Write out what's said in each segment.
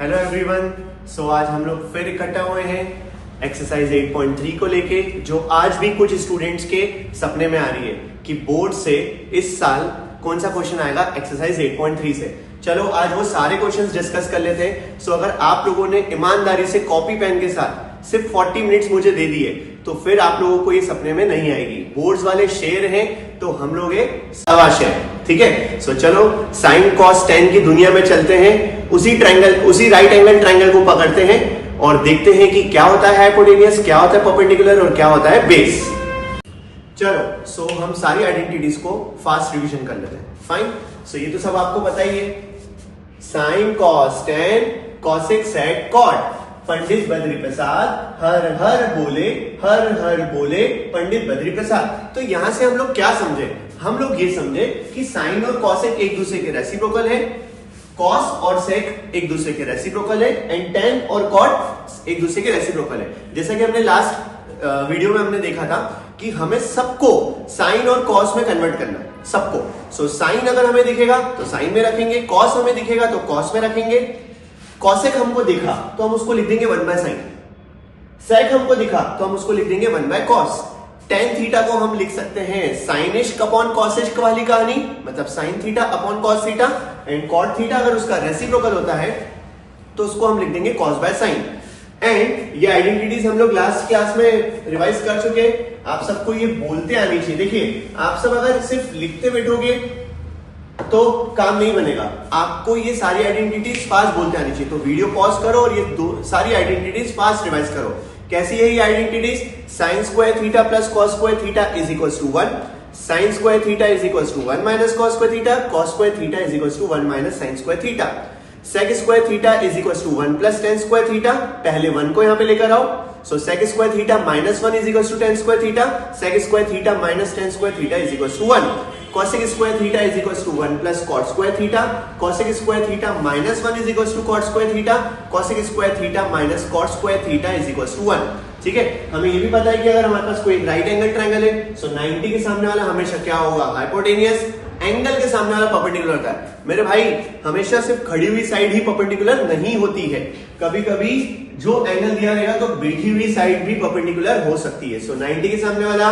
Hello everyone. सो आज हम लोग फिर इकट्ठा हुए हैं एक्सरसाइज 8.3 को लेके, जो आज भी कुछ स्टूडेंट्स के सपने में आ रही है कि बोर्ड से इस साल कौन सा क्वेश्चन आएगा एक्सरसाइज 8.3 से। चलो आज वो सारे क्वेश्चंस डिस्कस कर लेते हैं। सो अगर आप लोगों ने ईमानदारी से कॉपी पेन के साथ सिर्फ 40 मिनट्स मुझे दे दिए तो फिर आप लोगों को ये सपने में नहीं आएगी। बोर्ड्स वाले शेर हैं तो हम लोग सवा शेर, ठीक है। सो चलो साइन कॉस टेन की दुनिया में चलते हैं, उसी राइट एंगल ट्रायंगल को पकड़ते हैं और देखते हैं कि क्या होता है हाइपोटेन्यूस, क्या होता है परपेंडिकुलर और क्या होता है बेस। चलो सो हम सारी आइडेंटिटीज को फास्ट रिवीजन कर लेते हैं। फाइन। सो ये तो सब आपको पता ही है। Sine cos tan cosec sec cot, Pandit Badri Prasad हर हर बोले पंडित बद्री प्रसाद। तो यहां से हम लोग क्या समझे? हम लोग ये समझे कि साइन और कॉसेक एक दूसरे के रेसिप्रोकल है, कॉस और सेक एक दूसरे के रेसिप्रोकल है, एंड टेन और कॉट एक दूसरे के रेसिप्रोकल है। जैसा कि हमने लास्ट वीडियो में हमने देखा था कि हमें सबको साइन और कॉस में कन्वर्ट करना है, सबको। सो साइन अगर हमें दिखेगा तो साइन में रखेंगे, कॉस हमें दिखेगा तो कॉस में रखेंगे। कॉसेक हमको दिखा तो हम उसको लिख देंगे 1 बाय साइन, सेक हमको दिखा तो हम उसको लिख देंगे 1 बाय कॉस। टेन थीटा को हम लिख सकते हैं साइनिश अपॉन कॉसिश वाली कहानी, मतलब sine theta upon cos theta, and cot theta अगर उसका रेसिप्रोकल होता है तो उसको हम लिख देंगे कॉस बाय साइन। एंड ये आइडेंटिटीज हम लोग लास्ट क्लास में रिवाइज कर चुके हैं। आप सबको ये बोलते आनी चाहिए। देखिए आप सब अगर सिर्फ लिखते बैठोगे तो काम नहीं बनेगा, आपको ये सारी आइडेंटिटीज फास्ट बोलते आनी चाहिए। तो वीडियो पॉज करो और ये सारी आइडेंटिटीज फास्ट रिवाइज करो। कैसी है ये identities? Sine square theta plus cos square theta is equals to 1, sine square theta is equals to 1 minus cos square theta, cos square theta is equals to 1 minus sine square theta, sec square theta is equals to 1 plus tan square theta. पहले 1 को यहां पे लेकर आओ। So sec square theta minus 1 is equals to tan square theta, sec square theta minus ten square theta is equals to 1। cosec square theta is equals to 1 plus cot square theta, cosec square theta minus 1 is equals to cot square theta, cosec square theta minus cot square theta is equals to 1। ठीक है, हमें ये भी पता है कि अगर हमारे पास कोई राइट एंगल ट्रायंगल है सो 90 के सामने वाला हमेशा क्या होगा? हाइपोटेनियस। एंगल के सामने वाला परपेंडिकुलर होता है। मेरे भाई हमेशा सिर्फ खड़ी हुई साइड ही परपेंडिकुलर नहीं होती है, कभी कभी जो एंगल दिया रहेगा तो बैठी हुई साइड भी परपेंडिकुलर हो सकती है। सो 90 के सामने वाला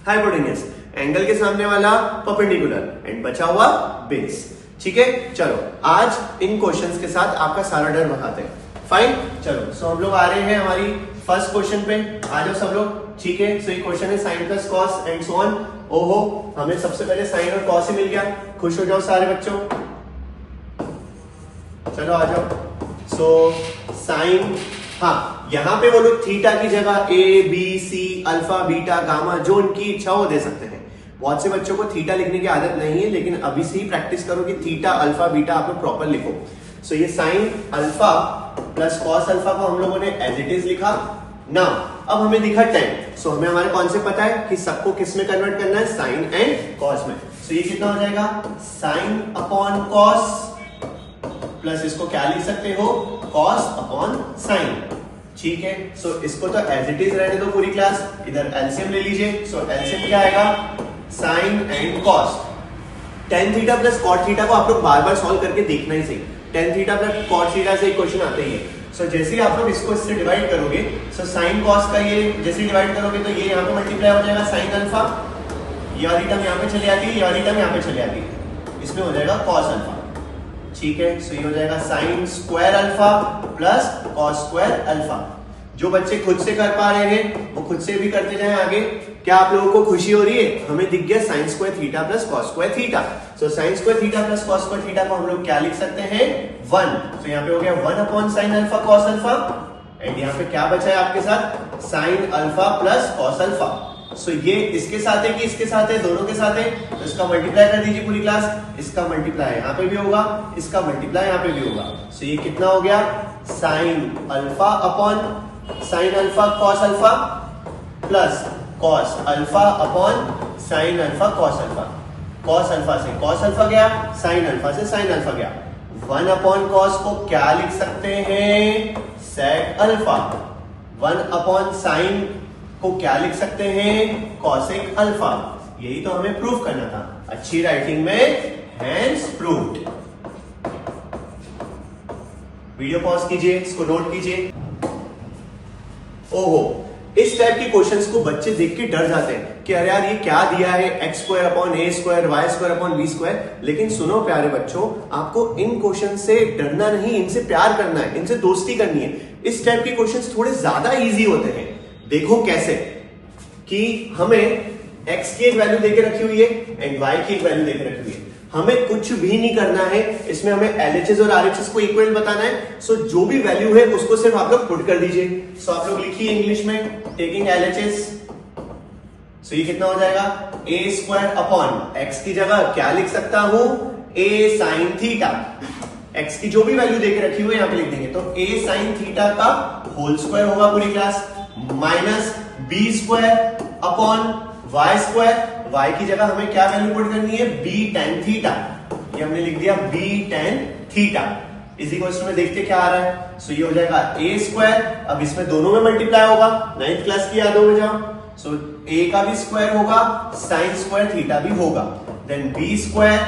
हाइपोटेनियस, एंगल के सामने वाला परपेंडिकुलर, एंड बचा हुआ बेस। ठीक है, चलो आज इन क्वेश्चंस के साथ आपका सारा डर भगाते हैं। फाइन। चलो सो हम लोग आ रहे हैं हमारी फर्स्ट क्वेश्चन पे। आ जाओ सब लोग। ठीक है, सो ये क्वेश्चन है sine plus cos and so on. ओहो, हमें सबसे पहले साइन और कॉस ही मिल गया। खुश हो जाओ सारे बच्चों। चलो आ जाओ। सो साइन, हाँ यहां पे वो लोग थीटा की जगह A B C alpha beta gamma जो उनकी इच्छा हो दे सकते हैं। बहुत से बच्चों को थीटा लिखने की आदत नहीं है, लेकिन अभी से ही प्रैक्टिस करो कि थीटा अल्फा बीटा आप लोग प्रॉपर लिखो। सो ये sign alpha plus cos alpha को हम लोगों ने एज इट इज लिखा ना। अब हमें दिखा टेन। सो हमें हमारे कॉन्सेप्ट पता है कि सबको किस में कन्वर्ट करना है? साइन एंड कॉस में। सो ये कितना हो जाएगा? साइन अपॉन कॉस प्लस इसको क्या लिख सकते हो? Cos upon sine. ठीक है, सो इसको तो एज इट इज रहने दो पूरी क्लास। इधर एलसीएम ले लीजिए। सो एलसीएम क्या आएगा? Sine and cos. Tan theta plus cot theta को आप लोग बार बार सॉल्व करके देखना ही सही। Tan theta plus cot theta से एक क्वेश्चन आते ही है। सो जैसे ही आप लोग इसको इससे डिवाइड करोगे, सो साइन कॉस का ये जैसे डिवाइड करोगे तो ये यहाँ पे मल्टीप्लाई हो जाएगा साइन अल्फा, ये वाली टर्म यहाँ पे चली आती है, ये वाली टर्म यहाँ पे चली आती है, इसमें हो जाएगा कॉस अल्फा। ठीक है, सो ये हो जाएगा sine square alpha plus cos square alpha. जो बच्चे खुद से कर पा रहे हैं वो खुद से भी करते जाएं आगे। क्या आप लोगों को खुशी हो रही है? हमें दिख गया sign square theta plus cos square theta. So sine square theta plus cos square theta को हम लोग क्या लिख सकते हैं? 1। तो यहाँ पे हो गया 1 upon sine alpha cos alpha, and यहाँ पे क्या बचा है आपके साथ? Sine alpha plus cos alpha. So ये इसके साथ है कि इसके साथ है? दोनों के साथ है, तो इसका मल्टीप्लाई कर दीजिए पूरी क्लास। इसका मल्टीप्लाई यहाँ पे भी होगा, इसका मल्टीप्लाई यहाँ पे भी होगा। सो ये कितना हो गया? Sine alpha upon sine alpha cos alpha plus cos alpha upon sine alpha cos alpha. Cos alpha से कॉस अल्फा गया, साइन अल्फा से साइन अल्फा गया। 1 अपॉन कॉस को क्या लिख सकते हैं? सेक अल्फा। 1 अपॉन साइन को क्या लिख सकते हैं? Cosec alpha. यही तो हमें प्रूफ करना था। अच्छी राइटिंग में हैंस प्रूव्ड। वीडियो पॉज कीजिए, इसको नोट कीजिए। ओहो, इस टाइप के क्वेश्चंस को बच्चे देख के डर जाते हैं कि अरे यार ये क्या दिया है, x square upon a square, y square upon v square. लेकिन सुनो प्यारे बच्चों, आपको इन क्वेश्चन से डरना नहीं, इनसे प्यार करना है, इनसे दोस्ती करनी है। इस टाइप के क्वेश्चंस थोड़े ज्यादा इजी होते हैं। देखो कैसे, कि हमें एक्स की एक वैल्यू देके रखी हुई है एंड वाई की एक वैल्यू देके रखी हुई है। हमें कुछ भी नहीं करना है, इसमें हमें एलएचएस और आरएचएस को इक्वल बताना है। सो जो भी वैल्यू है उसको सिर्फ आप लोग पुट कर दीजिए। सो आप लोग लिखिए इंग्लिश में, टेकिंग एलएचएस। सो ये कितना हो जाएगा, ए स्क्वायर अपॉन एक्स की जगह क्या लिख सकता हूं, ए साइन थीटा। एक्स की जो भी वैल्यू देके रखी हुई है यहां पे लिख देंगे, तो ए साइन थीटा का होल स्क्वायर होगा पूरी class, minus b square upon y square. Y की जगह हमें क्या वैल्यू पुट करनी है, बी टेन थीटा। ये हमने लिख दिया बी टेन थीटा। इसी क्वेश्चन में देखते क्या आ रहा है। सो ये हो जाएगा ए स्क्वायर, अब इसमें दोनों में मल्टीप्लाई होगा, 9th क्लास की यादों में जाओ। सो ए का भी स्क्वायर होगा, साइन स्क्वायर थीटा भी होगा, देन बी स्क्वायर,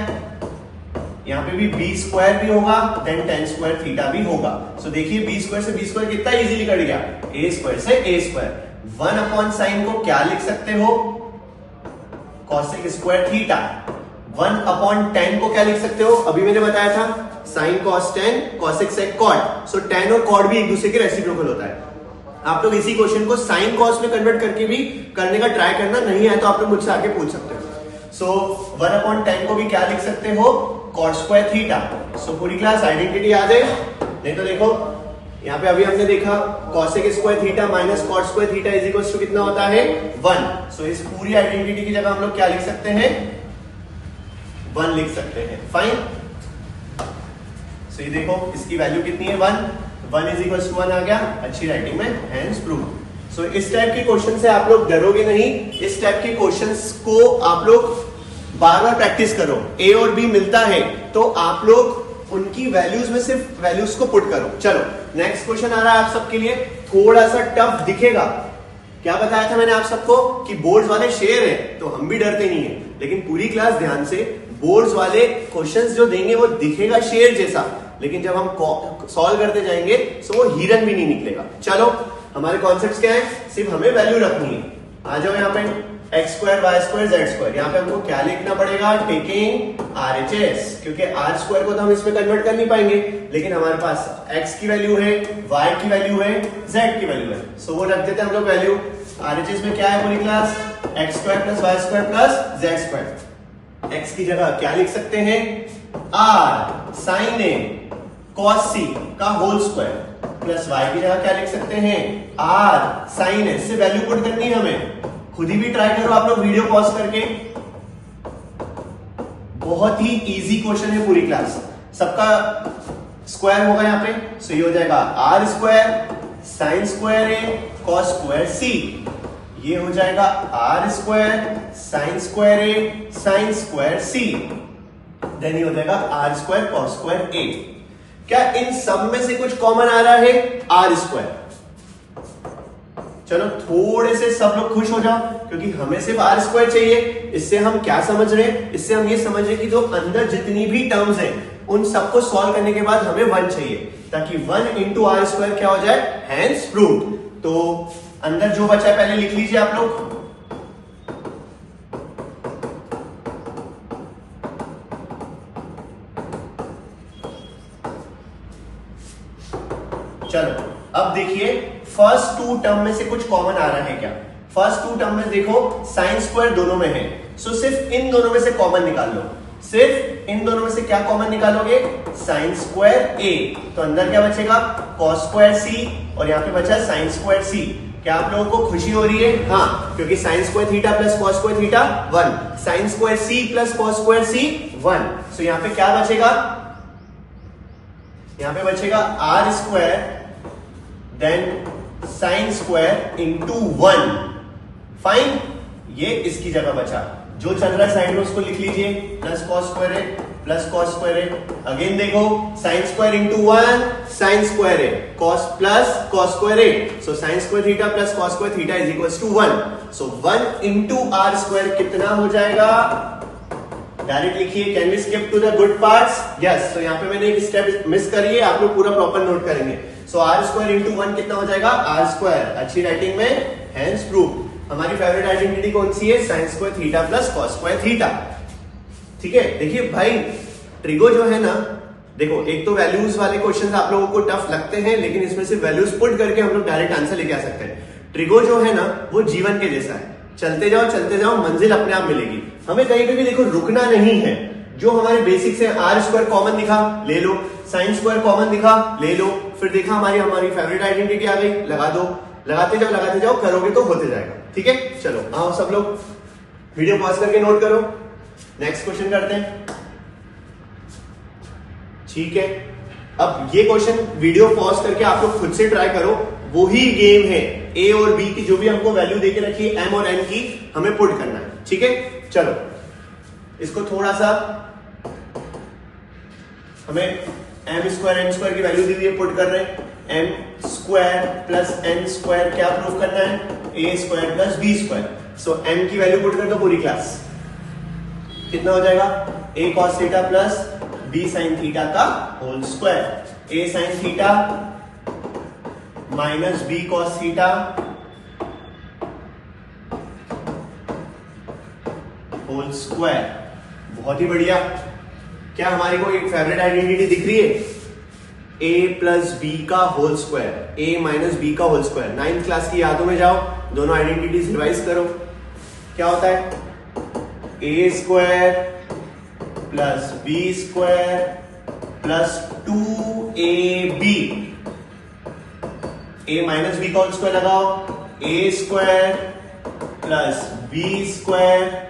यहां पे भी बी स्क्वायर भी होगा, देन टेन स्क्वायर थीटा भी होगा। सो देखिए बी स्क्वायर से बी स्क्वायर कितना इजीली कट गया, ए स्क्वायर से ए स्क्वायर। 1 अपॉन साइन को क्या लिख सकते हो, कॉसेक स्क्वायर थीटा। 1 अपॉन 10 को क्या लिख सकते हो, अभी मैंने बताया था sine cos 10 cosec sec cot. So 10 और कॉट भी एक दूसरे के रेसिप्रोकल होता है। आप लोग इसी क्वेश्चन को साइन कॉस में कन्वर्ट करके भी करने का ट्राई करना, नहीं है तो आप लोग मुझसे आके पूछ सकते हो। सो 1 अपॉन 10 को भी क्या लिख सकते हो, कॉट स्क्वायर थीटा। सो पूरी क्लास आइडेंटिटी याद है, नहीं तो देखो यहाँ पे अभी हमने देखा cosec square theta minus cot square theta is equal to कितना होता है, 1। सो इस पूरी आइडेंटिटी की जगह हम लोग क्या लिख सकते हैं, 1 लिख सकते हैं। फाइन। सो ये देखो इसकी वैल्यू कितनी है, 1 इज इक्वल टू 1 आ गया अच्छी राइटिंग में, हैंस प्रूव। सो इस टाइप के क्वेश्चन से आप लोग डरोगे नहीं। इस टाइप के क्वेश्चंस को आप लोग बार बार प्रैक्टिस करो। ए और बी मिलता है तो आप लोग उनकी वैल्यूज में सिर्फ वैल्यूज को पुट करो। चलो नेक्स्ट क्वेश्चन आ रहा है आप सबके लिए, थोड़ा सा टफ दिखेगा। क्या बताया था मैंने आप सबको कि बोर्ड्स वाले शेर हैं, तो हम भी डरते नहीं है। लेकिन पूरी क्लास ध्यान से, बोर्ड्स वाले क्वेश्चंस जो देंगे वो दिखेगा शेर जैसा, लेकिन जब हम सॉल्व करते जाएंगे तो वो हिरन भी नहीं निकलेगा। चलो हमारे कॉन्सेप्ट्स क्या है, सिर्फ हमें वैल्यू रखनी है। आ जाओ यहाँ पे, x square y square z square. यहाँ पे हमको क्या लिखना पड़ेगा, टेकिंग आरएचएस, क्योंकि आर स्क्वायर को तो हम इसमें कन्वर्ट कर नहीं पाएंगे, लेकिन हमारे पास एक्स की वैल्यू है, वाई की वैल्यू है, जेड की वैल्यू है। सो वो रख देते हैं हम लोग वैल्यू। आरएचएस में क्या है पूरी class, x square plus y square plus z square. X की जगह क्या लिख सकते हैं, r sine a cos c का होल स्क्वायर, प्लस वाई की जगह क्या लिख सकते हैं, आर साइन ए। से वैल्यू पुट करनी है हमें, खुद ही भी ट्राई करो आप लोग वीडियो पॉज करके। बहुत ही इजी क्वेश्चन है पूरी क्लास, सबका स्क्वायर होगा यहाँ पे। सो ये हो जाएगा are square sine square A cos square C. ये हो जाएगा are square sine square A sine square C. Then ये हो जाएगा are square cos square A. क्या इन सब में से कुछ कॉमन आ रहा है, आर स्क्वायर। चलो थोड़े से सब लोग खुश हो जाओ, क्योंकि हमें सिर्फ आर स्क्वायर चाहिए। इससे हम क्या समझ रहे हैं, इससे हम ये समझ रहे हैं कि जो अंदर जितनी भी टर्म्स हैं उन सबको सॉल्व करने के बाद हमें 1 चाहिए, ताकि 1 इंटू आर स्क्वायर क्या हो जाए, हैंस प्रूव्ड। तो अंदर जो बचा है पहले लिख लीजिए आप लोग। चलो अब देखिए फर्स्ट 2 टर्म में से कुछ कॉमन आ रहा है क्या। फर्स्ट 2 टर्म में देखो साइन स्क्वायर दोनों में है, सो सिर्फ इन दोनों में से कॉमन निकाल लो। सिर्फ इन दोनों में से क्या कॉमन निकालोगे, साइन स्क्वायर ए। तो अंदर क्या बचेगा, कॉस स्क्वायर सी, और यहाँ पे बचा साइन स्क्वायर सी। क्या आप लोगों को खुशी हो रही है, हाँ, क्योंकि sine square theta plus cos square theta 1, sine square C plus cos square C 1। So यहाँ पे क्या बचेगा, यहाँ पे बचेगा R square then sine square into 1। Fine, ये इसकी जगह बचा। जो चल रहा है साइड में उसको लिख लीजिए, plus cos square a plus cos square a. Again देखो sine square into 1 sine square A, cos plus cos square a. So sine square theta plus cos square theta is equal to 1। So 1 into r square कितना हो जाएगा, direct लिखिए। Can we skip to the good parts? Yes. तो यहाँ पे मैंने एक step miss करी है, आप लोग पूरा प्रॉपर नोट करेंगे। सो आर स्क्वायर इंटू 1 कितना हो जाएगा? Are square. अच्छी राइटिंग में हेंस प्रूव। हमारी फेवरेट आइडेंटिटी कौन सी है? Sine square theta plus cos square theta. ठीक है, देखिए भाई ट्रिगो जो है ना, देखो एक तो वैल्यूज वाले क्वेश्चन आप लोगों को टफ लगते हैं, लेकिन इसमें से वैल्यूज पुट करके हम लोग डायरेक्ट आंसर लेके आ सकते हैं। ट्रिगो जो है ना वो जीवन के जैसा है, चलते जाओ मंजिल अपने आप मिलेगी। हमें कहीं पे भी देखो रुकना नहीं है। जो हमारे बेसिक्स है, आर स्क्वायर कॉमन दिखा ले लो, साइन स्क्वायर कॉमन दिखा ले लो, फिर देखा हमारी फेवरेट आइडेंटिटी आ गई, लगा दो, लगाते जाओ, करोगे तो होते जाएगा। ठीक है, चलो आओ सब लोग वीडियो पॉज करके नोट करो। नेक्स्ट क्वेश्चन करते हैं। ठीक है, अब ये क्वेश्चन वीडियो पॉज करके आप लोग खुद से ट्राई करो। वही गेम है, ए और बी की जो भी हमको वैल्यू देके रखी है एम और एन की, हमें पुट करना है। ठीक है, चलो इसको थोड़ा सा, हमें एम स्क्वायर एन स्क्वायर की वैल्यू दी हुई है, पुट कर रहे हैं। M square plus N square क्या प्रूव करना है? A square plus B square. So M की वैल्यू पुट कर दो पूरी क्लास। कितना हो जाएगा? A cos theta plus B sine theta का whole square. A sine theta minus B cos theta whole square. बहुत ही बढ़िया। क्या हमारी को एक फेवरेट आइडेंटिटी दिख रही है? a प्लस बी का whole square, a minus b का होल स्क्वायर। 9th क्लास की यादों में जाओ, दोनों आइडेंटिटीज रिवाइज करो। क्या होता है? a square plus B square plus 2ab। a minus b का होल स्क्वायर लगाओ, a square plus B square,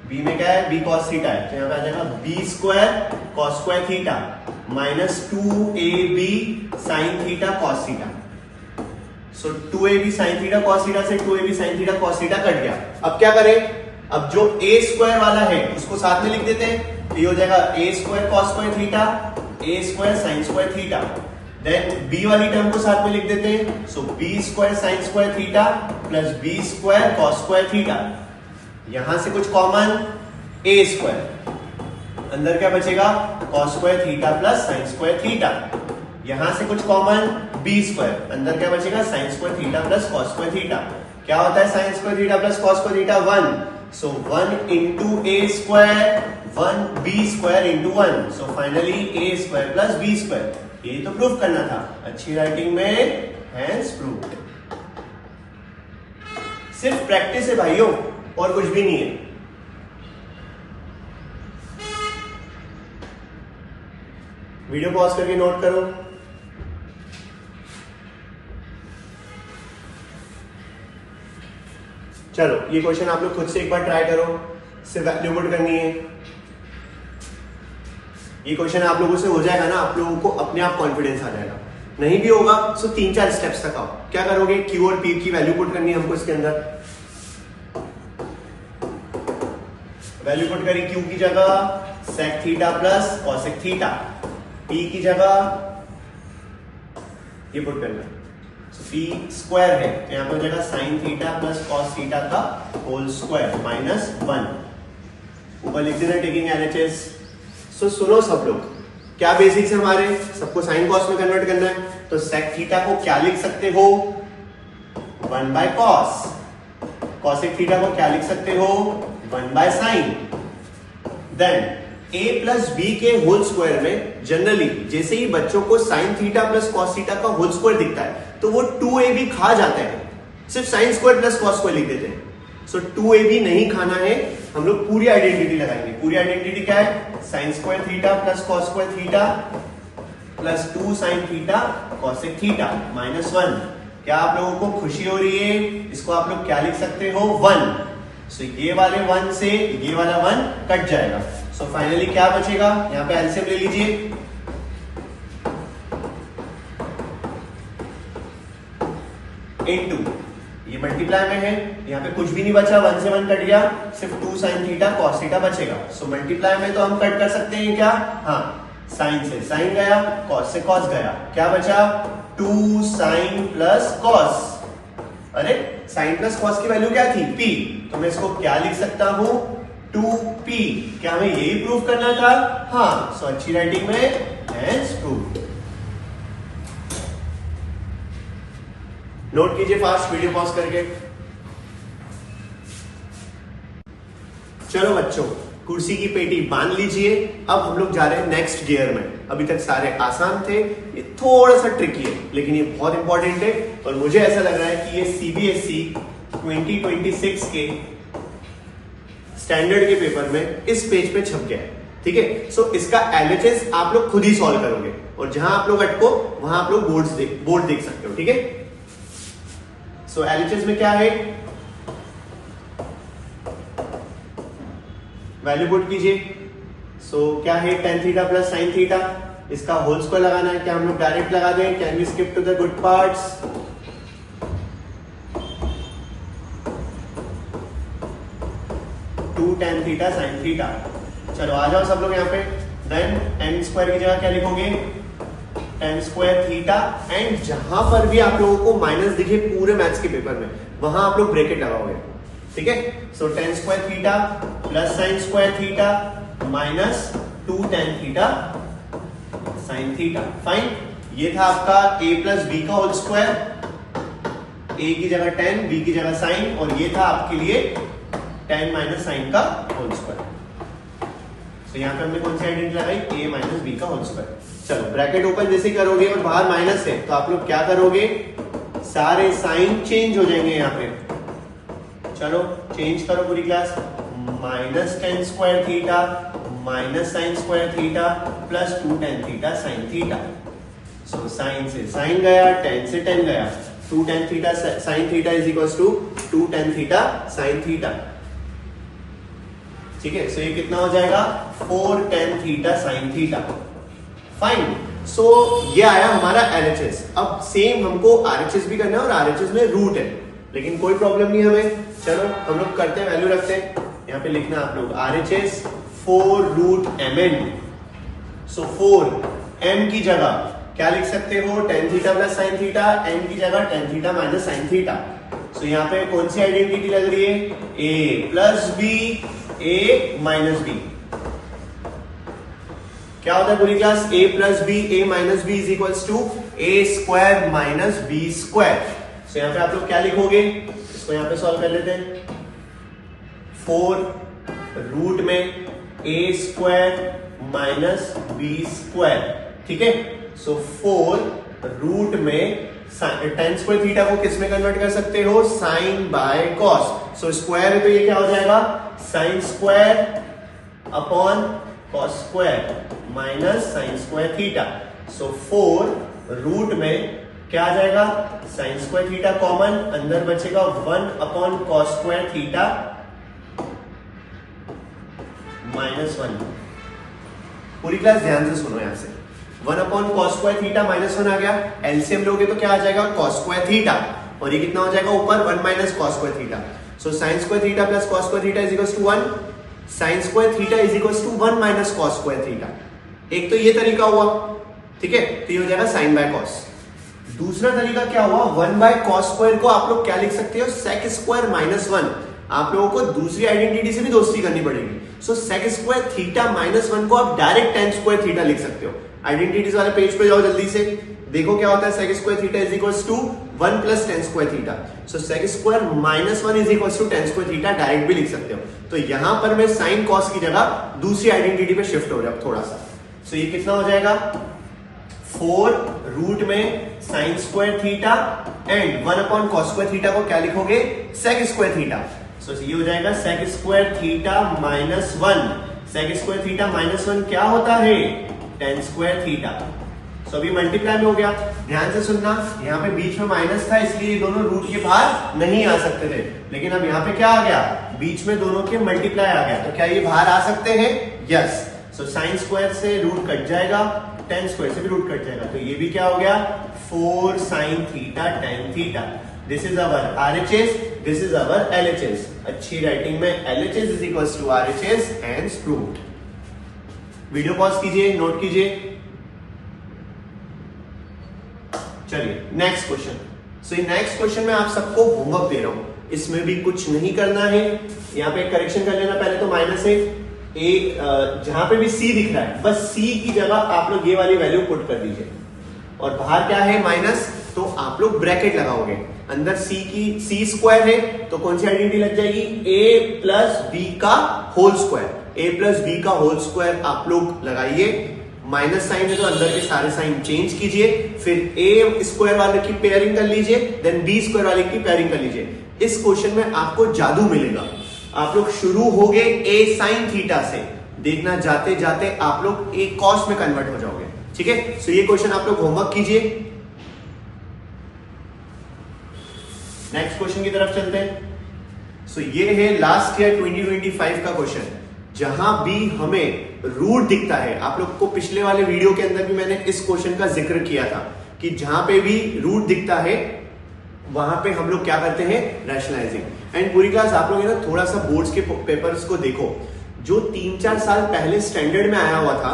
b में क्या है? बी कॉस थीटा है, तो यहां पे आ जाएगा B square cos square theta minus 2ab sine theta cos theta. So 2ab sine theta cos theta से 2ab sine theta cos theta cut गया। अब क्या करें? अब जो a स्क्वायर वाला है उसको साथ में लिख देते हैं, तो ये हो जाएगा a square cos square theta, a square sine square theta. Then b वाली टर्म को साथ में लिख देते हैं, सो b square sine square theta plus b square cos square theta. यहां से कुछ कॉमन, a स्क्वायर, अंदर क्या बचेगा? Cos square theta plus sine square theta. यहां से कुछ कॉमन, b स्क्वायर, अंदर क्या बचेगा? Sine square theta plus cos square theta. क्या होता है sine square theta plus cos square theta? 1। So 1 into A square, 1 b square into 1। So finally a square plus b square. ये तो prove करना था। अच्छी राइटिंग में हेंस प्रूव। सिर्फ प्रैक्टिस है भाइयों, और कुछ भी नहीं है। वीडियो पॉज करके नोट करो। चलो ये क्वेश्चन आप लोग खुद से एक बार ट्राई करो, सिर्फ वैल्यू पुट करनी है। ये क्वेश्चन आप लोगों से हो जाएगा ना, आप लोगों को अपने आप कॉन्फिडेंस आ जाएगा। नहीं भी होगा तो 3-4 स्टेप्स तक आओ। क्या करोगे? क्यू और पी की वैल्यू पुट करनी है हमको इसके अंदर। वैल्यू पुट करी, क्यू की जगह sec theta plus cosec theta, p की जगह ये पुट करना है। पी स्क्वायर है, तो यहां पर हो जाएगा sign theta plus cos theta का होल स्क्वायर माइनस 1। ऊपर लिख देना टेकिंग एलएचएस। सो सुनो सब लोग, क्या बेसिक्स है हमारे? सबको साइन कॉस में कन्वर्ट करना है, तो सेक थीटा को क्या लिख सकते हो? 1 बाय कॉस। कॉसेक थीटा को क्या लिख सकते हो? 1 by sine. Then a plus b के होल स्क्वायर में जनरली जैसे ही बच्चों को sine theta plus cos theta का होल स्क्वायर दिखता है तो वो 2ab खा जाते हैं, सिर्फ sine square plus cos square लिख देते हैं। सो 2ab नहीं खाना है, हम लोग पूरी आइडेंटिटी लगाएंगे। पूरी आइडेंटिटी क्या है? Sine square theta plus cos square theta plus 2 sine theta cosec theta minus 1। क्या आप लोगों को खुशी हो रही है? इसको आप लोग क्या लिख सकते हो? 1। सो ये वाले 1 से ये वाला 1 कट जाएगा। सो फाइनली क्या बचेगा? यहां पे एलसीएम ले लीजिए। इनटू ये मल्टीप्लाई में है, यहां पे कुछ भी नहीं बचा, 1 से 1 कट गया, सिर्फ 2 साइन थीटा कॉस थीटा बचेगा। सो मल्टीप्लाई में तो हम कट कर सकते हैं क्या? हाँ, साइन से साइन गया, कॉस से कॉस गया, क्या बचा? 2 साइन प्लस कॉस। अरे साइन प्लस कॉस की वैल्यू क्या थी p, तो मैं इसको क्या लिख सकता हूं 2p। क्या हमें यही प्रूव करना था? हाँ, सो अच्छी राइटिंग में हैज प्रूव्ड। नोट कीजिए फास्ट, वीडियो पॉज करके। चलो बच्चों, कुर्सी की पेटी बांध लीजिए। अब हम लोग जा रहे हैं नेक्स्ट गियर में। अभी तक सारे आसान थे, ये थोड़ा सा ट्रिकी है, लेकिन ये बहुत इंपॉर्टेंट है और मुझे ऐसा लग रहा है कि ये सीबीएसई 2026 के स्टैंडर्ड के पेपर में इस पेज पे छप गया है। ठीक है, सो इसका एलएचएस आप लोग खुद ही सॉल्व करोगे और जहां आप लोग अटको वहां आप लोग बोर्ड देख सकते हो। ठीक है, सो एलएचएस में क्या है, वैल्यू पुट कीजिए। सो क्या है tan theta plus sin theta, इसका होल स्क्वायर लगाना है। क्या हम लोग डायरेक्ट लगा दें? Can we skip to the good parts? 2 tan theta sin theta. चलो आ जाओ सब लोग यहाँ पे। देन n स्क्वायर की जगह क्या लिखोगे? tan square theta. एंड जहां पर भी आप लोगों को माइनस दिखे पूरे मैथ्स के पेपर में, वहां आप लोग ब्रैकेट लगाओगे। ठीक है, सो tan square theta plus sin square theta minus 2 tan theta sin theta. Fine, ये था आपका a प्लस बी का होल स्क्वायर, a की जगह tan, b की जगह sin, और ये था आपके लिए tan माइनस sin का होल स्क्वायर। तो यहाँ पे हमने कौन सी आइडेंटिटी लगाई? a माइनस बी का होल स्क्वायर। चलो ब्रैकेट ओपन जैसे करोगे और बाहर माइनस है तो आप लोग क्या करोगे? सारे साइन चेंज हो जाएंगे यहाँ पे। चलो चेंज करो पूरी class. Minus tan square theta minus sin square theta plus 2 tan theta sin theta. So sine से साइन गया, tan से tan गया। 2 tan theta sin theta is equals to 2 tan theta sin theta. ठीक है, सो ये कितना हो जाएगा? 4 tan theta sin theta. Fine, so ये आया हमारा एलएचएस। अब सेम हमको आरएचएस भी करना है और आरएचएस में रूट है, लेकिन कोई प्रॉब्लम नहीं हमें। चलो हम लोग करते हैं, वैल्यू रखते हैं। यहाँ पे लिखना आप लोग RHS 4 root mn। So 4 m की जगह क्या लिख सकते हो? tan theta plus sin theta, n की जगह tan theta minus sin theta. So यहाँ पे कौन सी आइडेंटिटी लग रही है? a plus b, a minus b। क्या होता है पूरी class? a plus b, a minus b is equals to a square minus b square. So यहाँ पे आप लोग क्या लिखोगे? इसको यहाँ पे सॉल्व कर लेते हैं। 4 रूट में a square minus b square. ठीक है, सो 4 रूट में tan स्क्वायर थीटा को किस में कन्वर्ट कर सकते हो? Sine by cos. So square है तो ये क्या हो जाएगा? Sine square upon cos square minus sine square theta. So 4 root में क्या आ जाएगा? साइन स्क्वायर थीटा कॉमन, अंदर बचेगा 1 upon cos square theta minus 1। पूरी क्लास ध्यान से सुनो। यहां से 1 upon cos square theta minus 1 आ गया। एलसीएम लोगे तो क्या आ जाएगा? कॉस स्क्वायर थीटा, और ये कितना हो जाएगा ऊपर? 1 minus cos square theta. So sine square theta plus cos square theta is equals to 1। Sine square theta is equals to 1 minus cos square theta. एक तो ये तरीका हुआ, ठीक है, तो ये हो जाएगा साइन बाय कॉस। दूसरा तरीका क्या हुआ? 1 बाय कॉस स्क्वायर को आप लोग क्या लिख सकते हो? Sec square minus 1। आप लोगों को दूसरी आइडेंटिटी से भी दोस्ती करनी पड़ेगी। सो सेक स्क्वायर थीटा माइनस 1 को आप डायरेक्ट tan स्क्वायर थीटा लिख सकते हो। आइडेंटिटीज वाले पेज पे जाओ जल्दी से, देखो क्या होता है। Sec square theta is equals to 1 plus tan square theta. So sec square minus 1 is equals to tan square theta direct भी लिख सकते हो। तो यहां पर मैं साइन कॉस की जगह दूसरी आइडेंटिटी पे शिफ्ट हो रहा हूं थोड़ा सा। सो ये कितना हो जाएगा? 4 रूट में sign square theta and 1 upon cos square theta को क्या लिखोगे? सेक स्क्वायर थीटा। सो ये हो जाएगा sec square theta minus 1। Sec square theta minus 1 क्या होता है? tan square theta. सो अभी मल्टीप्लाई में हो गया। ध्यान से सुनना, यहाँ पे बीच में माइनस था इसलिए ये दोनों रूट के बाहर नहीं आ सकते थे, लेकिन अब यहाँ पे क्या आ गया? बीच में दोनों के मल्टीप्लाई आ गया, तो क्या ये बाहर आ सकते हैं? यस। सो साइन स्क्वायर से रूट कट जाएगा, tan स्क्वायर से भी रूट कट जाएगा, तो ये भी क्या हो गया? 4 sine theta tan theta. This is our RHS, this is our LHS। अच्छी राइटिंग में LHS is equals to RHS and proved. Video pause कीजिए, नोट कीजिए। चलिए नेक्स्ट क्वेश्चन। सो ये नेक्स्ट क्वेश्चन में आप सबको होमवर्क दे रहा हूं, इसमें भी कुछ नहीं करना है। यहाँ पे करेक्शन कर लेना, पहले तो माइनस है जहां पे भी सी दिख रहा है बस सी की जगह आप लोग ये वाली वैल्यू पुट कर दीजिए, और बाहर क्या है माइनस, तो आप लोग ब्रैकेट लगाओगे। अंदर सी स्क्वायर है तो कौन सी आइडेंटिटी लग जाएगी, ए प्लस बी का whole square. A plus b का होल स्क्वायर आप लोग लगाइए, माइनस साइन है तो अंदर के सारे साइन चेंज कीजिए, फिर ए स्क्वायर वाले की पेयरिंग कर लीजिए, देन बी स्क्वायर वाले की पेयरिंग कर लीजिए। इस क्वेश्चन में आपको जादू मिलेगा। आप लोग शुरू हो गए ए साइन थीटा से, देखना जाते जाते आप लोग ए कॉस में कन्वर्ट हो जाओगे। ठीक है, सो ये क्वेश्चन आप लोग होमवर्क कीजिए। नेक्स्ट क्वेश्चन की तरफ चलते हैं। सो ये है लास्ट ईयर 2025 का क्वेश्चन, जहां भी हमें रूट दिखता है। आप लोग को पिछले वाले वीडियो के अंदर भी मैंने इस क्वेश्चन का जिक्र किया था कि जहां पे भी रूट दिखता है वहां पे हम लोग क्या करते हैं, रैशनलाइजिंग। एंड पूरी क्लास आप लोग ना थोड़ा सा बोर्ड्स के पेपर्स को देखो, जो 3-4 साल पहले स्टैंडर्ड में आया हुआ था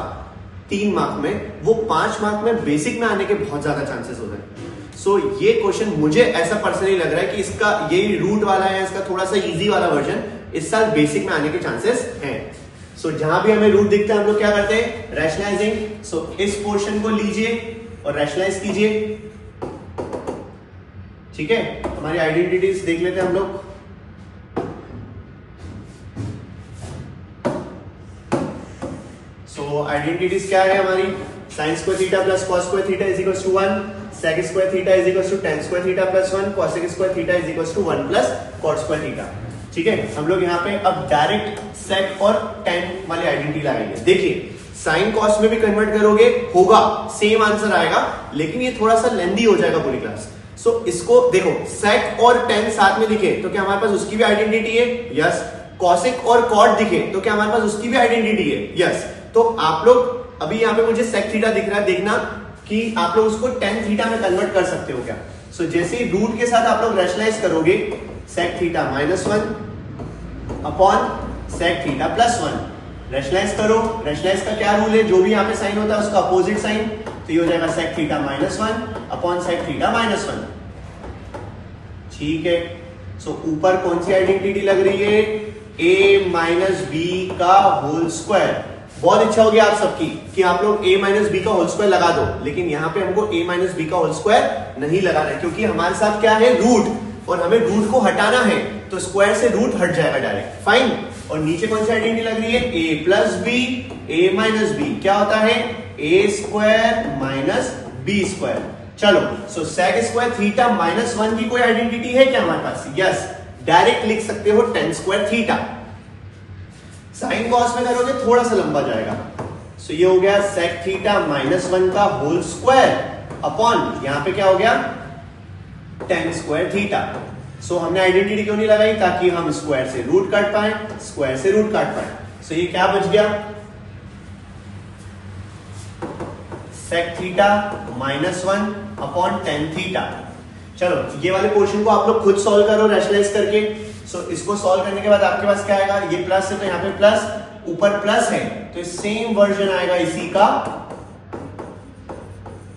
3 मार्क में, वो 5 मार्क में बेसिक में आने के बहुत ज्यादा चांसेस होते हैं। सो ये क्वेश्चन मुझे ऐसा पर्सनली लग रहा है कि इसका यही रूट वाला है, इसका थोड़ा सा इजी वाला वर्जन इस साल बेसिक में आने के चांसेस हैं। सो जहां भी हमें रूट दिखता है हम लोग क्या करते हैं, रैशनलाइजिंग। सो इस पोर्शन को लीजिए और रैशनलाइज कीजिए। ठीक है, हमारी आइडेंटिटीज देख लेते हैं हम लोग। सो आइडेंटिटीज क्या है हमारी, sine square theta plus cos square theta is equal to 1, sec square theta is equal to tan square theta plus 1, cosec square theta is equal to 1 plus cot square theta. ठीक है, हम लोग यहाँ पे अब डायरेक्ट सेक और ten वाली identity लगाएंगे। देखिए साइन कॉस में भी कन्वर्ट करोगे होगा सेम आंसर आएगा, लेकिन ये थोड़ा सा लेंदी हो जाएगा पूरी क्लास। सो इसको देखो, सेक और टेन साथ में दिखे तो क्या हमारे पास उसकी भी आइडेंटिटी है, यस। कॉसेक और कॉट दिखे तो क्या हमारे पास उसकी भी आइडेंटिटी है, यस। तो आप लोग अभी यहाँ पे मुझे सेक थीटा दिख रहा है, देखना कि आप लोग उसको टेन थीटा में कन्वर्ट कर सकते हो क्या। सो जैसे ही रूट के साथ आप लोग रैशनलाइज करोगे, sec theta -1 upon sec theta +1 rationalise करो। रैशनलाइज का क्या रूल है, जो भी यहाँ पे साइन होता है उसका अपोजिट साइन, तो ये हो जाएगा sec theta -1 upon sec theta -1। ठीक है, सो ऊपर कौन सी आइडेंटिटी लग रही है, a माइनस बी का होल स्क्वायर। बहुत इच्छा होगी आप सबकी कि आप लोग a माइनस बी का होल स्क्वायर लगा दो, लेकिन यहाँ पे हमको a माइनस बी का होल स्क्वायर नहीं लगाना है, क्योंकि हमारे साथ क्या है, रूट, और हमें रूट को हटाना है, तो स्क्वायर से रूट हट जाएगा डायरेक्ट, फाइन। और नीचे कौन सी आइडेंटिटी लग रही है, a plus b, a minus b क्या होता है, a square minus b square. चलो, सो सेक स्क्वायर थीटा -1 की कोई आइडेंटिटी है क्या हमारे पास, यस। डायरेक्ट लिख सकते हो ten square theta. Sine cos में करोगे थोड़ा सा लंबा जाएगा, सो ये हो गया सेक थीटा -1 का होल स्क्वायर अपॉन यहां पे क्या हो गया, टेन स्क्वायर थीटा। सो हमने आइडेंटिटी क्यों नहीं लगाई, ताकि हम स्क्वायर से रूट काट पाए, स्क्वायर से रूट काट पाए। सो ये क्या बच गया, sec theta -1 upon tan theta. चलो ये वाले पोर्शन को आप लोग खुद सॉल्व करो रैशनलाइज करके। सो इसको सॉल्व करने के बाद आपके पास क्या आएगा, ये प्लस है तो यहाँ पे प्लस, ऊपर प्लस है तो सेम वर्जन आएगा इसी का।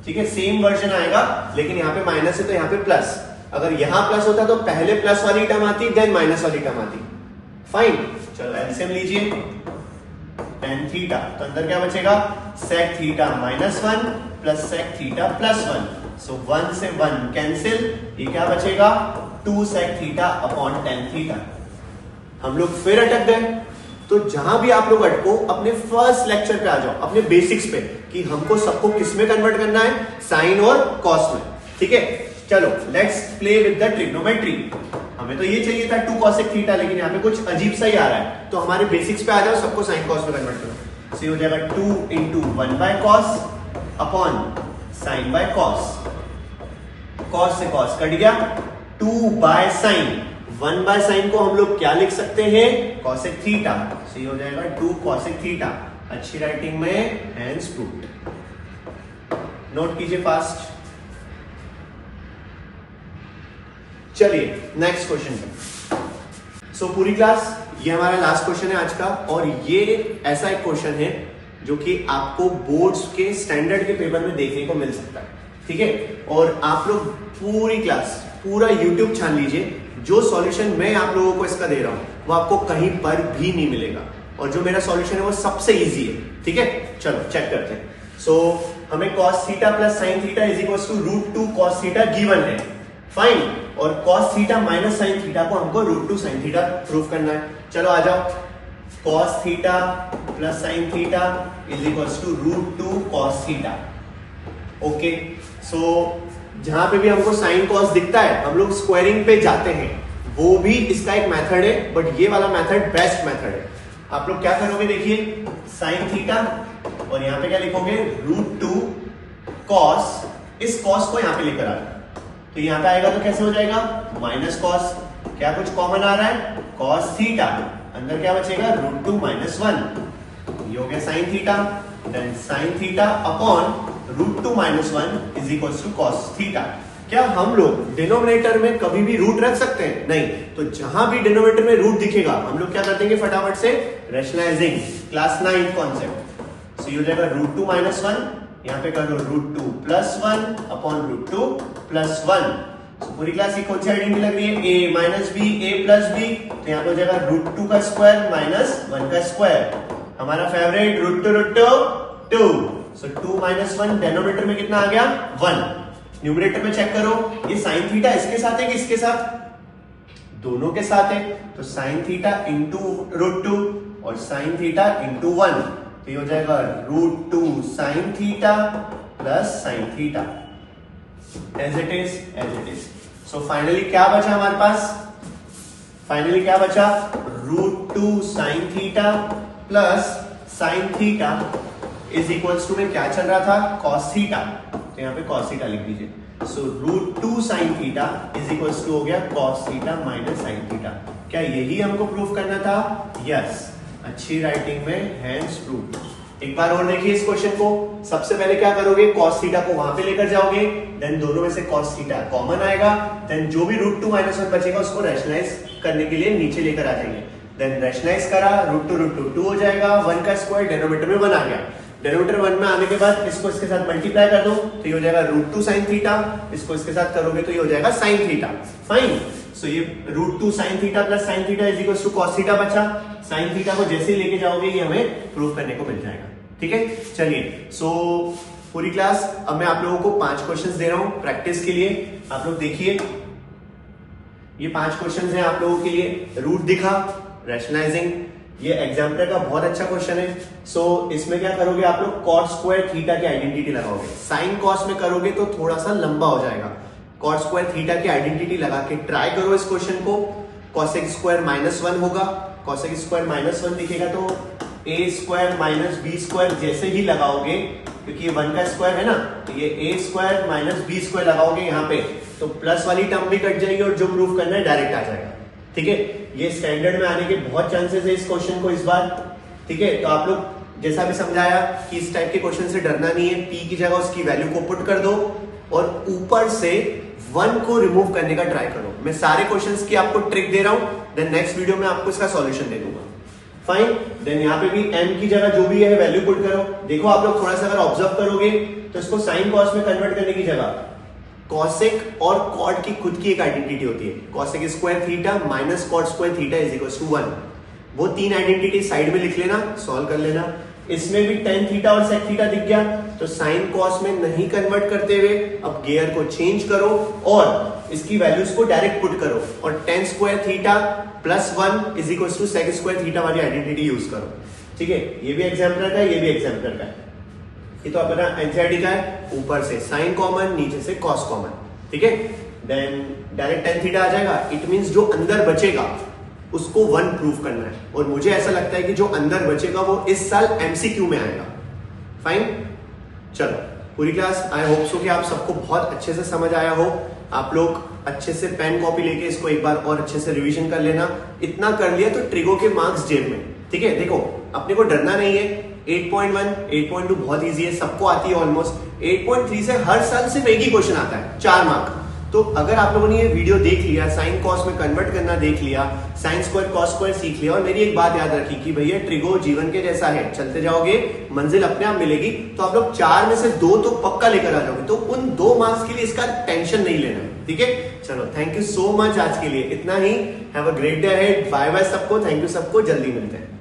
ठीक है, सेम वर्जन आएगा, लेकिन यहाँ पे माइनस है तो यहाँ पे प्लस। अगर यहां प्लस होता तो पहले प्लस वाली टर्म आती, देन माइनस वाली टर्म आती, फाइन। चलो एलसीएम लीजिए, टेन थीटा, तो अंदर क्या बचेगा, sec theta -1 plus sec theta +1। So 1 से 1 कैंसिल, ये क्या बचेगा, 2 sec theta upon tan theta. हम लोग फिर अटक गए, तो जहां भी आप लोग अटको अपने फर्स्ट लेक्चर पे आ जाओ, अपने बेसिक्स पे, कि हमको सबको किस में कन्वर्ट करना है, साइन और कॉस में। ठीक है, चलो let's play with the trigonometry. हमें तो ये चाहिए था 2 cosec थीटा, लेकिन यहाँ पे कुछ अजीब सा ही आ रहा है, तो हमारे बेसिक्स पे आ जाओ, सबको साइन कॉस में कन्वर्ट करो। सो हो जाएगा 2 × 1 cos upon sine by cos. Cos से कॉस कट गया, 2/sin, 1/sin को हम लोग क्या लिख सकते हैं, cosec थीटा। सो ये हो जाएगा 2 cosec थीटा। अच्छी राइटिंग में हैंड्स प्रूव्ड। नोट कीजिए फास्ट। चलिए नेक्स्ट क्वेश्चन पे। सो पूरी क्लास ये हमारा लास्ट क्वेश्चन है आज का, और ये ऐसा एक क्वेश्चन है जो कि आपको बोर्ड्स के स्टैंडर्ड के पेपर में देखने को मिल सकता है। ठीक है। और आप लोग पूरी क्लास पूरा यूट्यूब छान लीजिए, जो सॉल्यूशन मैं आप लोगों को इसका दे रहा हूं वो आपको कहीं पर भी नहीं मिलेगा, और जो मेरा सॉल्यूशन है वो सबसे इजी है, ठीक है। चलो चेक करते हैं। सो हमें cos theta plus sine theta is equal to √2 cos theta given है, फाइन। और cos theta minus sine theta को हमको √2 साइन थीटा प्रूव करना है। चलो आ जाओ, cos theta plus sine theta is equal to √2 cos theta. Okay, so जहां पे भी हमको साइन कॉस दिखता है हम लोग स्क्वायरिंग पे जाते हैं, वो भी इसका एक मेथड है, बट ये वाला मेथड बेस्ट मेथड है। आप लोग क्या करोगे, देखिए साइन थीटा और यहां पे क्या लिखोगे √2 कॉस, इस कॉस को यहां पे लेकर आना, तो यहां पे आएगा तो कैसे हो जाएगा माइनस कॉस, क्या कुछ कॉमन आ रहा है कॉस थीटा, अंदर क्या बचेगा √2 माइनस 1, ये हो गया sine theta, then sine theta upon √2 minus 1 is equal to cos theta. क्या हम लोग डिनोमिनेटर में कभी भी रूट रख सकते हैं? नहीं। तो जहां भी डिनोमिनेटर में रूट दिखेगा हम लोग क्या कर देंगे फटाफट से रेशनलाइजिंग, क्लास 9 कॉन्सेप्ट। सो ये हो जाएगा √2 माइनस 1, यहां पे कर दो √2 प्लस 1 अपॉन √2 प्लस 1। पूरी क्लास की कौन सी आइडेंटिटी लग रही है, a minus b a plus b, तो यहाँ पे हो जाएगा √2 का स्क्वायर माइनस 1 का स्क्वायर, हमारा फेवरेट √2 सो 2 माइनस 1, डिनोमिनेटर में कितना आ गया 1, न्यूमरेटर में चेक करो ये साइन थीटा इसके साथ है कि इसके साथ, दोनों के साथ है, तो साइन थीटा इंटू √2 और साइन थीटा इंटू 1, तो ये हो जाएगा √2 sine theta plus sine theta, as it is. So finally क्या बचा हमारे पास, फाइनली क्या बचा √2 sine theta plus sine theta is equals to में क्या चल रहा था cos थीटा, तो यहाँ पे cos थीटा लिख दीजिए। So √2 sine theta is equals to हो गया cos theta minus sine theta. क्या यही हमको प्रूव करना था? यस, अच्छी राइटिंग में हैंड्स प्रूव। एक बार और देखिए इस क्वेश्चन को। सबसे पहले क्या करोगे, cos थीटा को वहां पे लेकर जाओगे, देन दोनों में से cos थीटा कॉमन आएगा, देन जो भी √2 माइनस 1 बचेगा उसको रैशनलाइज करने के लिए नीचे लेकर आ जाएंगे, देन रैशनलाइज करा √2 2 हो जाएगा, 1 का स्क्वायर डिनोमिनेटर में 1 आ गया, डिनोमिनेटर 1 में आने के बाद इसको इसके साथ मल्टीप्लाई कर दो तो ये हो जाएगा √2 साइन थीटा, इसको इसके साथ करोगे तो ये हो जाएगा साइन थीटा, फाइन। सो ये √2 sine theta plus sine theta is equal to cos theta बचा, साइन थीटा को जैसे ही लेके जाओगे ये हमें प्रूव करने को मिल जाएगा, ठीक है। चलिए, सो पूरी क्लास अब मैं आप लोगों को 5 क्वेश्चंस दे रहा हूं प्रैक्टिस के लिए। आप लोग देखिए ये 5 क्वेश्चंस हैं आप लोगों के लिए। रूट दिखा, रैशनलाइजिंग, ये एग्जाम्पलर का बहुत अच्छा क्वेश्चन है। सो इसमें क्या करोगे आप लोग cos स्क्वायर थीटा की आइडेंटिटी लगाओगे, साइन कॉस में करोगे तो थोड़ा सा लंबा हो जाएगा, cos स्क्वायर थीटा की आइडेंटिटी लगा के ट्राई करो इस क्वेश्चन को। cosec स्क्वायर माइनस 1 होगा, cosec स्क्वायर माइनस 1 दिखेगा तो a square minus b square जैसे ही लगाओगे, क्योंकि ये 1 का स्क्वायर है ना, तो ये a square minus b square लगाओगे यहाँ पे तो प्लस वाली टर्म भी कट जाएगी और जो प्रूफ करना है डायरेक्ट आ जाएगा, ठीक है। ये स्टैंडर्ड में आने के बहुत चांसेस है इस क्वेश्चन को इस बार, ठीक है। तो आप लोग जैसा भी समझाया कि इस टाइप के क्वेश्चन से डरना नहीं है, p की जगह उसकी वैल्यू को पुट कर दो और ऊपर से 1 को रिमूव करने का ट्राई करो। मैं सारे क्वेश्चंस की आपको ट्रिक दे रहा हूं, देन नेक्स्ट वीडियो में आपको इसका सॉल्यूशन दे दूंगा, फाइन। देन यहाँ पे भी m की जगह जो भी है वैल्यू पुट करो। देखो आप लोग थोड़ा सा अगर ऑब्जर्व करोगे तो इसको साइन कॉस में कन्वर्ट करने की जगह कॉसेक और कॉड की खुद की एक आइडेंटिटी होती है, cosec square theta minus cot square theta is equal to 1। वो 3 आइडेंटिटी साइड में लिख लेना, सॉल्व कर लेना। इसमें भी टेन थीटा और सेक थीटा दिख गया तो साइन कॉस में नहीं कन्वर्ट करते हुए अब गियर को चेंज करो और इसकी वैल्यूज को डायरेक्ट पुट करो और tan square theta plus 1 is equal to sec square theta वाली आइडेंटिटी यूज करो, ठीक है। ये भी एग्जाम्पलर का है, ये भी एग्जाम्पलर का है। ये तो अपना एनसीईआरटी का है, ऊपर से साइन कॉमन नीचे से कॉस कॉमन, ठीक है। देन डायरेक्ट टेन थीटा आ जाएगा, इट मींस जो अंदर बचेगा उसको 1 प्रूफ करना है और मुझे ऐसा लगता है कि जो अंदर बचेगा वो इस साल एमसीक्यू में आएगा, फाइन। चलो पूरी क्लास आई होप सो कि आप सबको बहुत अच्छे से समझ आया हो। आप लोग अच्छे से पेन कॉपी लेके इसको एक बार और अच्छे से रिवीजन कर लेना। इतना कर लिया तो ट्रिगो के मार्क्स जेब में, ठीक है। देखो अपने को डरना नहीं है, 8.1 8.2 बहुत इजी है, सबको आती है ऑलमोस्ट। 8.3 से हर साल सिर्फ एक ही क्वेश्चन आता है, 4 मार्क। तो अगर आप लोगों ने ये वीडियो देख लिया, साइन कॉस में कन्वर्ट करना देख लिया, साइन स्क्वायर कॉस स्क्वायर सीख लिया, और मेरी एक बात याद रखी कि भैया ट्रिगो जीवन के जैसा है, चलते जाओगे मंजिल अपने आप मिलेगी, तो आप लोग 4 में से 2 तो पक्का लेकर आ जाओगे। तो उन 2 मार्क्स के लिए इसका टेंशन नहीं लेना, ठीक है। चलो थैंक यू सो मच आज के लिए, इतना ही। Have a great day ahead. Bye bye सबको, थैंक यू सबको, जल्दी मिलते हैं।